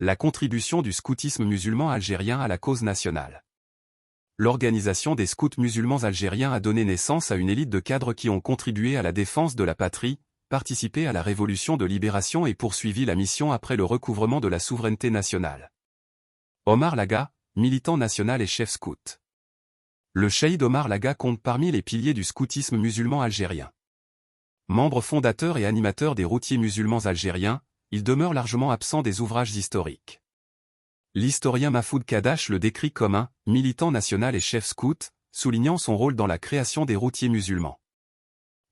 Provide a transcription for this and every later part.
La contribution du scoutisme musulman algérien à la cause nationale. L'organisation des scouts musulmans algériens a donné naissance à une élite de cadres qui ont contribué à la défense de la patrie, participé à la révolution de libération et poursuivi la mission après le recouvrement de la souveraineté nationale. Omar Laga, militant national et chef scout. Le cheikh Omar Laga compte parmi les piliers du scoutisme musulman algérien. Membre fondateur et animateur des routiers musulmans algériens, il demeure largement absent des ouvrages historiques. L'historien Mahfoud Kadash le décrit comme un « militant national et chef scout », soulignant son rôle dans la création des routiers musulmans.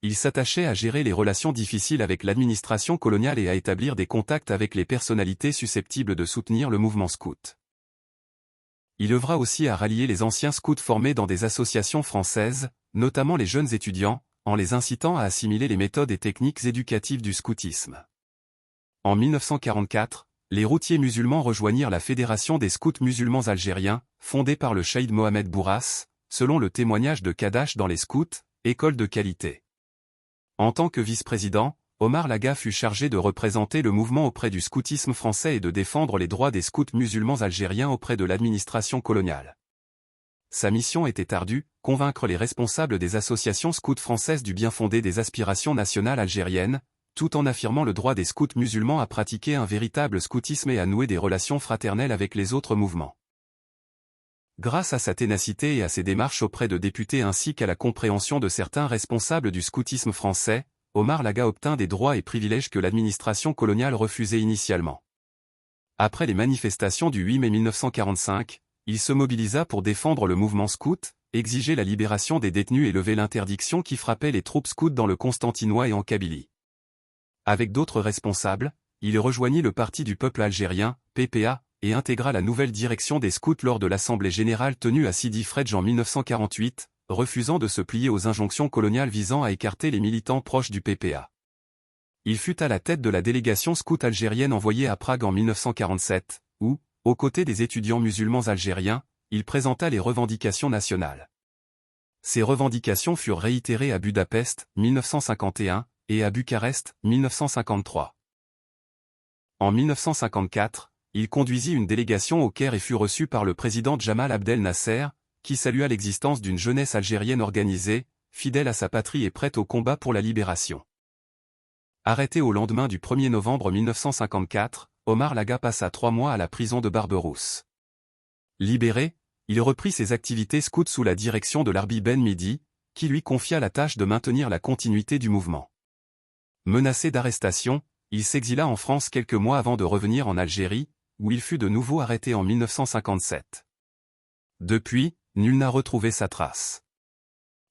Il s'attachait à gérer les relations difficiles avec l'administration coloniale et à établir des contacts avec les personnalités susceptibles de soutenir le mouvement scout. Il œuvra aussi à rallier les anciens scouts formés dans des associations françaises, notamment les jeunes étudiants, en les incitant à assimiler les méthodes et techniques éducatives du scoutisme. En 1944, les routiers musulmans rejoignirent la Fédération des scouts musulmans algériens, fondée par le cheikh Mohamed Bourras, selon le témoignage de Kadash dans les scouts, école de qualité. En tant que vice-président, Omar Laga fut chargé de représenter le mouvement auprès du scoutisme français et de défendre les droits des scouts musulmans algériens auprès de l'administration coloniale. Sa mission était ardue, convaincre les responsables des associations scouts françaises du bien-fondé des aspirations nationales algériennes, tout en affirmant le droit des scouts musulmans à pratiquer un véritable scoutisme et à nouer des relations fraternelles avec les autres mouvements. Grâce à sa ténacité et à ses démarches auprès de députés ainsi qu'à la compréhension de certains responsables du scoutisme français, Omar Laga obtint des droits et privilèges que l'administration coloniale refusait initialement. Après les manifestations du 8 mai 1945, il se mobilisa pour défendre le mouvement scout, exiger la libération des détenus et lever l'interdiction qui frappait les troupes scouts dans le Constantinois et en Kabylie. Avec d'autres responsables, il rejoignit le Parti du peuple algérien, PPA, et intégra la nouvelle direction des scouts lors de l'Assemblée générale tenue à Sidi Fredj en 1948, refusant de se plier aux injonctions coloniales visant à écarter les militants proches du PPA. Il fut à la tête de la délégation scout algérienne envoyée à Prague en 1947, où, aux côtés des étudiants musulmans algériens, il présenta les revendications nationales. Ces revendications furent réitérées à Budapest, 1951, et à Bucarest, 1953. En 1954, il conduisit une délégation au Caire et fut reçu par le président Jamal Abdel Nasser, qui salua l'existence d'une jeunesse algérienne organisée, fidèle à sa patrie et prête au combat pour la libération. Arrêté au lendemain du 1er novembre 1954, Omar Laga passa 3 mois à la prison de Barberousse. Libéré, il reprit ses activités scouts sous la direction de l'Arbi Ben Midi, qui lui confia la tâche de maintenir la continuité du mouvement. Menacé d'arrestation, il s'exila en France quelques mois avant de revenir en Algérie, où il fut de nouveau arrêté en 1957. Depuis, nul n'a retrouvé sa trace.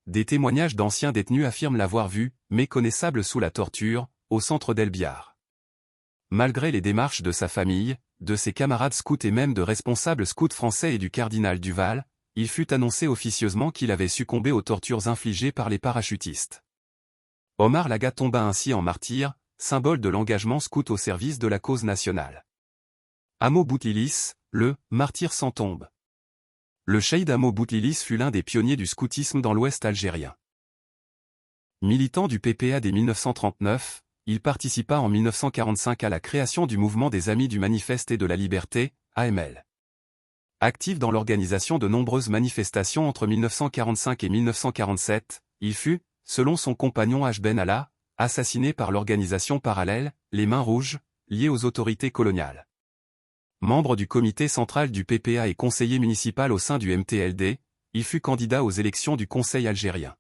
Des témoignages d'anciens détenus affirment l'avoir vu, méconnaissable sous la torture, au centre d'El Biar. Malgré les démarches de sa famille, de ses camarades scouts et même de responsables scouts français et du cardinal Duval, il fut annoncé officieusement qu'il avait succombé aux tortures infligées par les parachutistes. Omar Laga tomba ainsi en martyr, symbole de l'engagement scout au service de la cause nationale. Amo Boutlilis, le « martyr sans tombe ». Le cheikh Amo Boutlilis fut l'un des pionniers du scoutisme dans l'ouest algérien. Militant du PPA dès 1939, il participa en 1945 à la création du mouvement des Amis du Manifeste et de la Liberté, AML. Actif dans l'organisation de nombreuses manifestations entre 1945 et 1947, il fut, selon son compagnon H. Ben Allah, assassiné par l'organisation parallèle, les Mains Rouges, liée aux autorités coloniales. Membre du comité central du PPA et conseiller municipal au sein du MTLD, il fut candidat aux élections du Conseil algérien.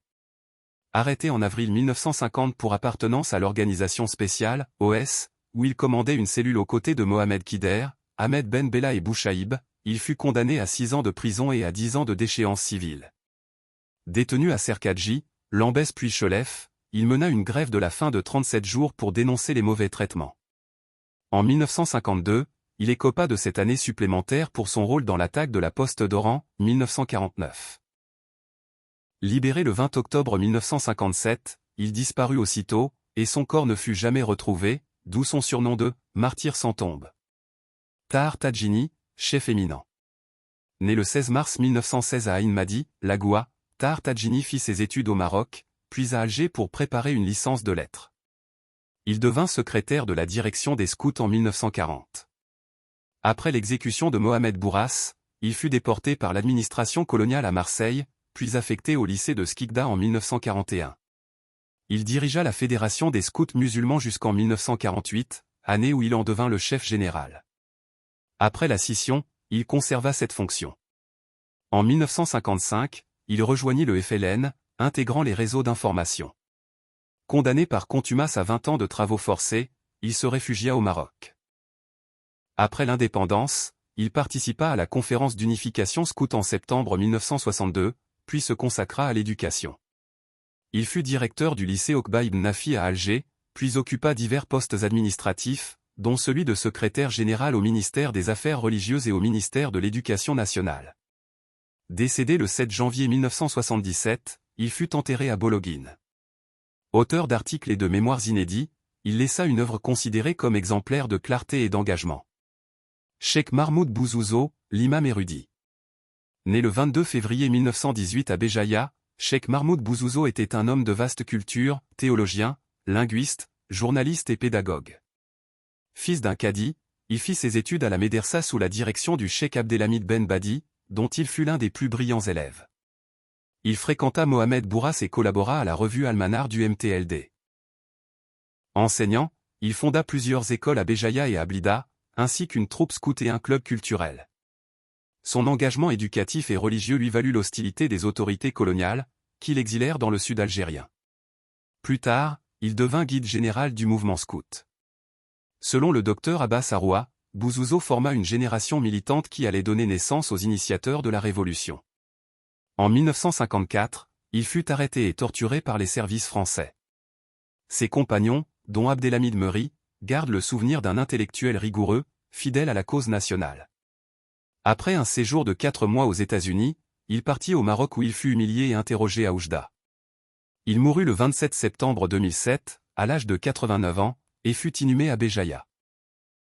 Arrêté en avril 1950 pour appartenance à l'organisation spéciale, OS, où il commandait une cellule aux côtés de Mohamed Kider, Ahmed Ben Bella et Bouchaïb, il fut condamné à 6 ans de prison et à 10 ans de déchéance civile. Détenu à Serkadji, Lambès puis Cholef, il mena une grève de la faim de 37 jours pour dénoncer les mauvais traitements. En 1952, il écopa de cette année supplémentaire pour son rôle dans l'attaque de la poste d'Oran, 1949. Libéré le 20 octobre 1957, il disparut aussitôt, et son corps ne fut jamais retrouvé, d'où son surnom de « martyr sans tombe ». Tahar Tadjini, chef éminent. Né le 16 mars 1916 à Ain Madi, Lagoua, Tahar Tadjini fit ses études au Maroc, puis à Alger pour préparer une licence de lettres. Il devint secrétaire de la direction des scouts en 1940. Après l'exécution de Mohamed Bourras, il fut déporté par l'administration coloniale à Marseille, puis affecté au lycée de Skikda en 1941. Il dirigea la Fédération des scouts musulmans jusqu'en 1948, année où il en devint le chef général. Après la scission, il conserva cette fonction. En 1955, il rejoignit le FLN, intégrant les réseaux d'information. Condamné par contumace à 20 ans de travaux forcés, il se réfugia au Maroc. Après l'indépendance, il participa à la conférence d'unification scout en septembre 1962, puis se consacra à l'éducation. Il fut directeur du lycée Okba ibn Nafi à Alger, puis occupa divers postes administratifs, dont celui de secrétaire général au ministère des Affaires religieuses et au ministère de l'Éducation nationale. Décédé le 7 janvier 1977, il fut enterré à Bologhine. Auteur d'articles et de mémoires inédits, il laissa une œuvre considérée comme exemplaire de clarté et d'engagement. Cheikh Mahmoud Bouzouzo, l'imam érudit. Né le 22 février 1918 à Béjaïa, Cheikh Mahmoud Bouzouzo était un homme de vaste culture, théologien, linguiste, journaliste et pédagogue. Fils d'un cadi, il fit ses études à la médersa sous la direction du Cheikh Abdelhamid Ben Badi, dont il fut l'un des plus brillants élèves. Il fréquenta Mohamed Bourras et collabora à la revue Almanar du MTLD. Enseignant, il fonda plusieurs écoles à Béjaïa et à Blida, ainsi qu'une troupe scout et un club culturel. Son engagement éducatif et religieux lui valut l'hostilité des autorités coloniales, qui l'exilèrent dans le sud algérien. Plus tard, il devint guide général du mouvement scout. Selon le docteur Abbas Aroua, Bouzouzo forma une génération militante qui allait donner naissance aux initiateurs de la Révolution. En 1954, il fut arrêté et torturé par les services français. Ses compagnons, dont Abdelhamid Meury, gardent le souvenir d'un intellectuel rigoureux, fidèle à la cause nationale. Après un séjour de 4 mois aux États-Unis, il partit au Maroc où il fut humilié et interrogé à Oujda. Il mourut le 27 septembre 2007, à l'âge de 89 ans, et fut inhumé à Béjaïa.